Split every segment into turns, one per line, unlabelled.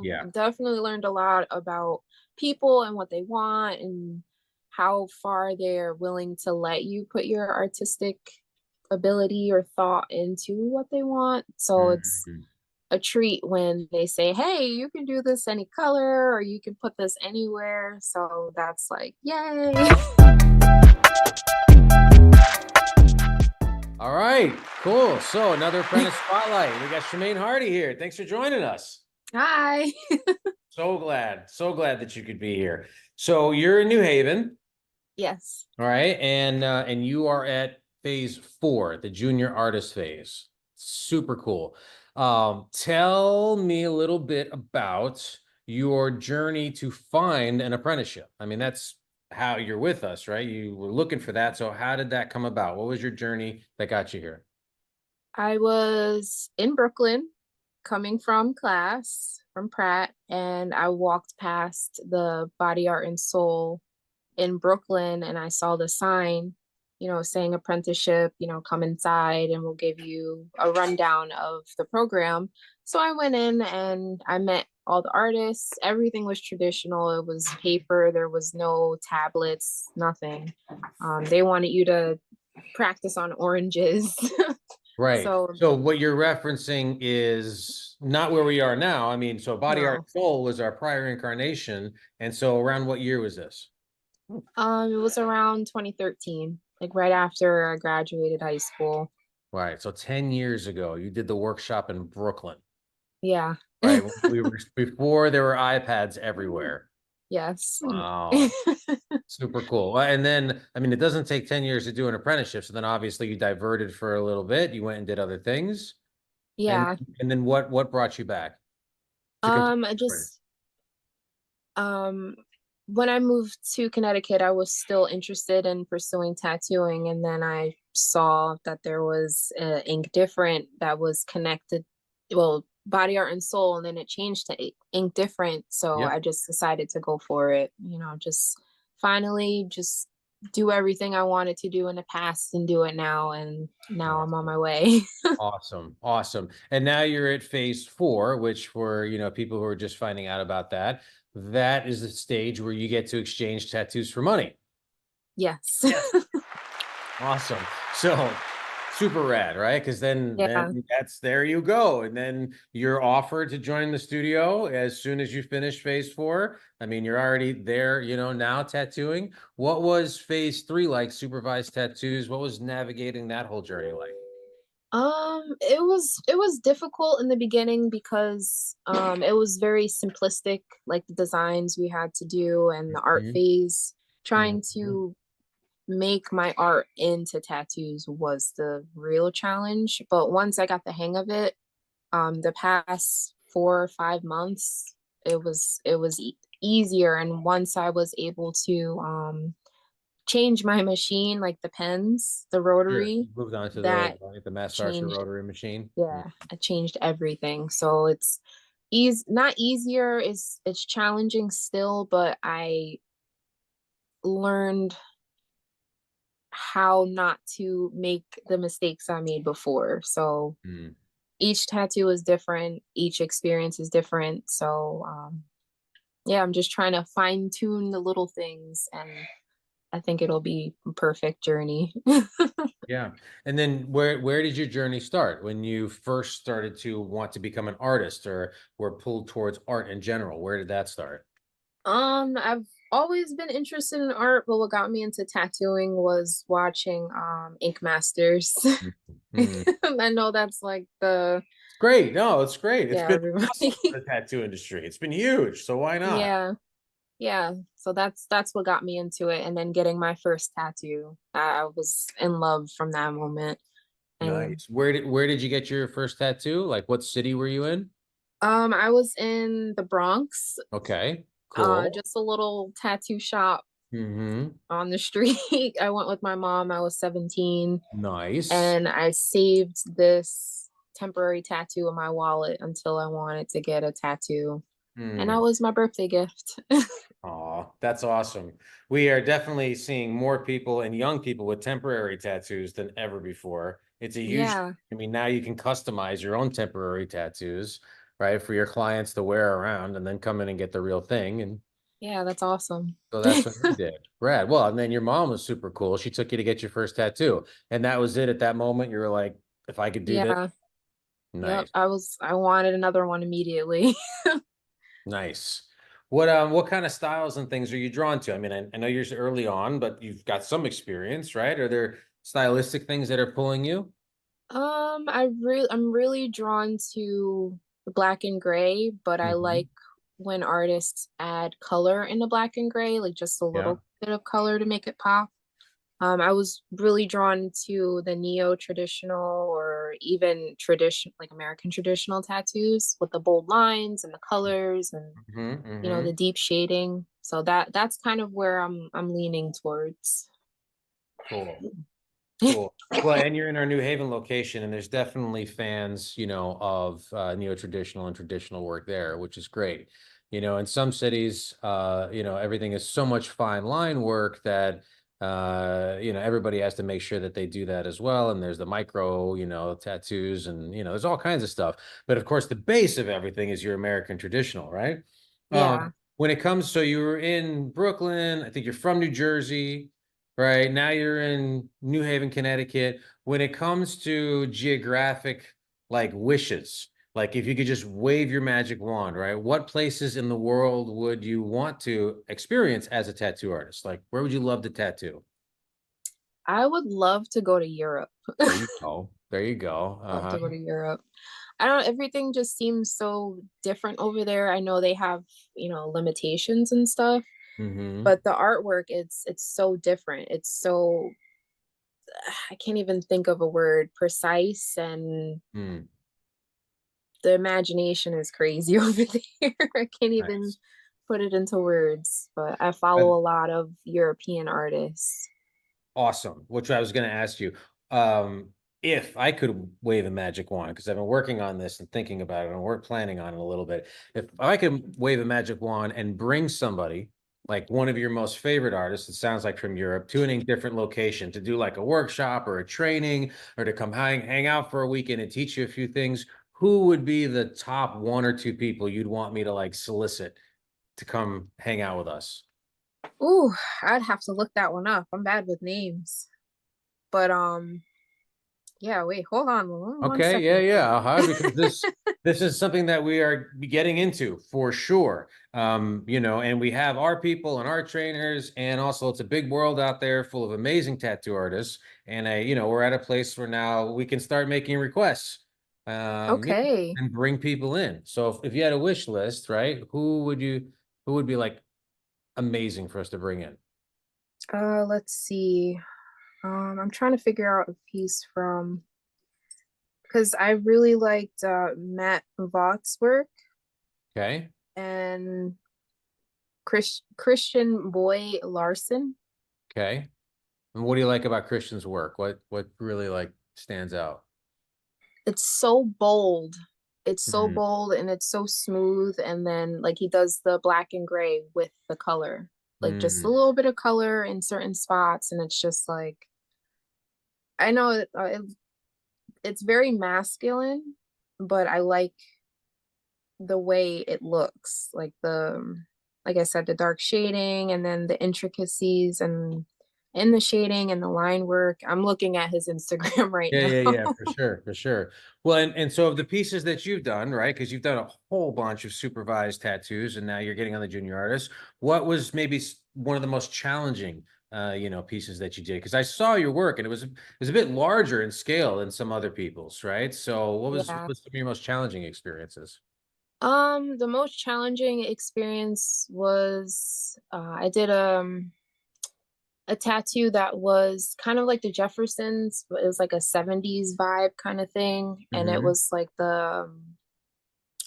Yeah.
Definitely learned a lot about people and what they want and how far they're willing to let you put your artistic ability or thought into what they want. So it's
Mhm.
a treat when they say, "Hey, you can do this any color or you can put this anywhere." So that's like, yay.
All right, cool. So another apprentice spotlight. We got Shamain Hardy here. Thanks for joining us.
Hi.
So glad that you could be here. So you're in New Haven,
Yes.
all right, and you are at phase 4, the junior artist phase. Super cool. Tell me a little bit about your journey to find an apprenticeship. I mean, that's how you're with us, right? You were looking for that. So how did that come about? What was your journey that got you here?
I was in Brooklyn coming from class from Pratt, and I walked past the Body Art and Soul in Brooklyn, and I saw the sign, saying apprenticeship, come inside and we'll give you a rundown of the program. So I went in and I met all the artists. Everything was traditional. It was paper. There was no tablets, nothing. They wanted you to practice on oranges.
Right.
So
So what you're referencing is not where we are now. I mean, so Body Art
no.
Soul was our prior incarnation. And so around what year was this?
It was around 2013, like right after I graduated high school.
Right. So 10 years ago, you did the workshop in Brooklyn.
Yeah.
Right. We were before there were iPads everywhere.
Yes.
Wow. Super cool. Well, and then, I mean, it doesn't take 10 years to do an apprenticeship. So then obviously you diverted for a little bit. You went and did other things. And
Yeah.
and then what brought you back to continue?
I just um when I moved to Connecticut, I was still interested in pursuing tattooing, and then I saw that there was Ink Different that was connected, well, Body Art and Soul, and then it changed to Ink Different. So
Yep.
I just decided to go for it. Just finally just do everything I wanted to do in the past and do it now, and now I'm on
Awesome.
my way.
Awesome. Awesome. And now you're at phase 4, which for, people who are just finding out about that, that is the stage where you get to exchange tattoos for money.
Yes.
Yes. Awesome. So super rad, right? Because then
Yeah.
that's there you go. And then you're offered to join the studio as soon as you finish phase 4. I mean, you're already there, now tattooing. What was phase 3 like, supervised tattoos? What was navigating that whole journey like?
It was difficult in the beginning because it was very simplistic, like the designs we had to do and the art
Mhm.
phase. Trying
Mhm.
to make my art into tattoos was the real challenge. But once I got the hang of it, the past 4 or 5 months, it was easier. And once I was able to change my machine, like the pens, the
Sure.
rotary,
Moved on to the
that
like the Master Archer
changed,
rotary machine.
yeah, it changed everything. So it's easy, not easier, it's challenging still, but I learned how not to make the mistakes I made before. So
Mm.
each tattoo is different, each experience is different. So yeah, I'm just trying to fine tune the little things, and I think it'll be a perfect journey.
Yeah. And then where did your journey start when you first started to want to become an artist or were pulled towards art in general? Where did that start?
I've always been interested in art, but what got me into tattooing was watching Ink Masters.
Mhm.
I know that's like the,
It's great. No, it's great. It's
yeah,
been
everybody.
awesome for the tattoo industry. It's been huge. So why not?
Yeah, yeah. So that's what got me into it, and then getting my first tattoo. I was in love from that moment. And
Nice. Where did you get your first tattoo? Like what city were you in?
I was in the Bronx,
Okay, cool.
just a little tattoo shop
Hmm.
on the street. I went with my mom. I was 17,
Nice.
and I saved this temporary tattoo in my wallet until I wanted to get a tattoo. And that
Hmm.
was my birthday gift.
Aw, that's awesome. We are definitely seeing more people and young people with temporary tattoos than ever before. It's a huge,
Yeah.
I mean, now you can customize your own temporary tattoos. right? For your clients to wear around and then come in and get the real thing. And
Yeah, that's awesome.
so that's what you did. Rad. Well, and then your mom was super cool. She took you to get your first tattoo. And that was it at that moment. You were like, if I could do this,
Yeah. Yep.
nice.
I wanted another one immediately.
Nice. What kind of styles and things are you drawn to? I mean, I know you're early on, but you've got some experience, right? Are there stylistic things that are pulling you?
I'm really drawn to the black and gray, but I like
Hmm.
when artists add color in the black and gray, like just a
Yeah.
little bit of color to make it pop. I was really drawn to the neo-traditional or even tradition, like American traditional tattoos with the bold lines and the colors and
Hmm.
the
Hmm.
deep shading. So that's kind of where I'm leaning towards.
Cool. Cool. Well, and you're in our New Haven location, and there's definitely fans, of neo-traditional and traditional work there, which is great. In some cities, everything is so much fine line work that everybody has to make sure that they do that as well. And there's the micro, tattoos, and there's all kinds of stuff. But of course, the base of everything is your American traditional, right?
Yeah.
When it comes, so you were in Brooklyn, I think you're from New Jersey. Right. Now you're in New Haven, Connecticut. When it comes to geographic like wishes, like if you could just wave your magic wand, right? What places in the world would you want to experience as a tattoo artist? Like where would you love to tattoo?
I would love to go to Europe.
There you go. There you go.
Love to
Uh-huh.
go to Europe. I don't know, everything just seems so different over there. I know they have, limitations and stuff,
Mm-hmm.
but the artwork it's so different. It's so I can't even think of a word, precise, and
Mm,
the imagination is crazy over there. I can't even
nice.
put it into words, but I follow
But
a lot of European artists.
awesome. Which I was going to ask you. Um, if I could wave a magic wand, because I've been working on this and thinking about it, and we're planning on it a little bit. If I could wave a magic wand and bring somebody, like one of your most favorite artists, it sounds like from Europe, to a different location to do like a workshop or a training, or to come hang out for a weekend and teach you a few things, who would be the top one or two people you'd want me to like solicit to come hang out with us?
Ooh, I'd have to look that one up. I'm bad with names. But yeah, wait, hold on one
Okay, yeah,
second.
yeah, because this is something that we are getting into for sure. And we have our people and our trainers, and also it's a big world out there full of amazing tattoo artists. And we're at a place where now we can start making requests,
Okay.
and bring people in. So if you had a wish list, right, who would be like amazing for us to bring in?
Let's see. I'm trying to figure out a piece from because I really liked Matt Vought's work
Okay,
and Christian Boy Larson.
okay. And what do you like about Christian's work? What really like stands out?
It's so bold. It's so
Mhm.
bold and it's so smooth. And then like he does the black and gray with the color, like just a
Mm.
little bit of color in certain spots, and it's just like I know it's very masculine, but I like the way it looks, like I said, the dark shading and then the intricacies and in the shading and the line work. I'm looking at his Instagram right
Yeah,
now.
yeah, yeah, for sure, for sure. Well, and so of the pieces that you've done, right? Because you've done a whole bunch of supervised tattoos, and now you're getting on the junior artist. What was maybe one of the most challenging, pieces that you did? Because I saw your work, and it was a bit larger in scale than some other people's, right? So what
Yeah.
was some of your most challenging experiences?
The most challenging experience was I did a tattoo that was kind of like the Jeffersons, but it was like a 70s vibe kind of thing. And it
Mm-hmm.
was like the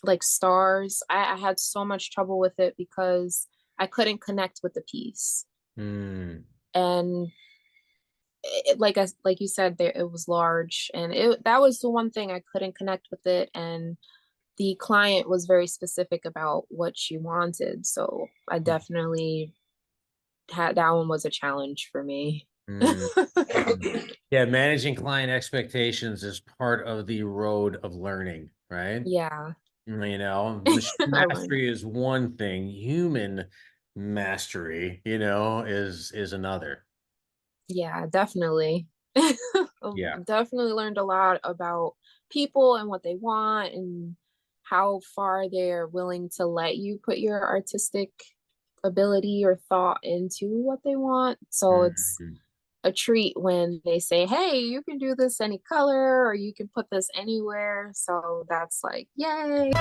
like stars. I had so much trouble with it because I couldn't connect with the piece.
Mm.
And like you said, there it was large, and it that was the one thing I couldn't connect with it. And the client was very specific about what she wanted, so I definitely had that one was a challenge for me.
Mm. Mm. Yeah, managing client expectations is part of the road of learning, right?
Yeah.
You know, machine
I learned.
mastery is one thing, human mastery, is another.
Yeah, definitely.
Yeah.
Definitely learned a lot about people and what they want and how far they're willing to let you put your artistic ability or thought into what they want. So it's
Mhm.
a treat when they say, "Hey, you can do this any color or you can put this anywhere." So that's like, yay.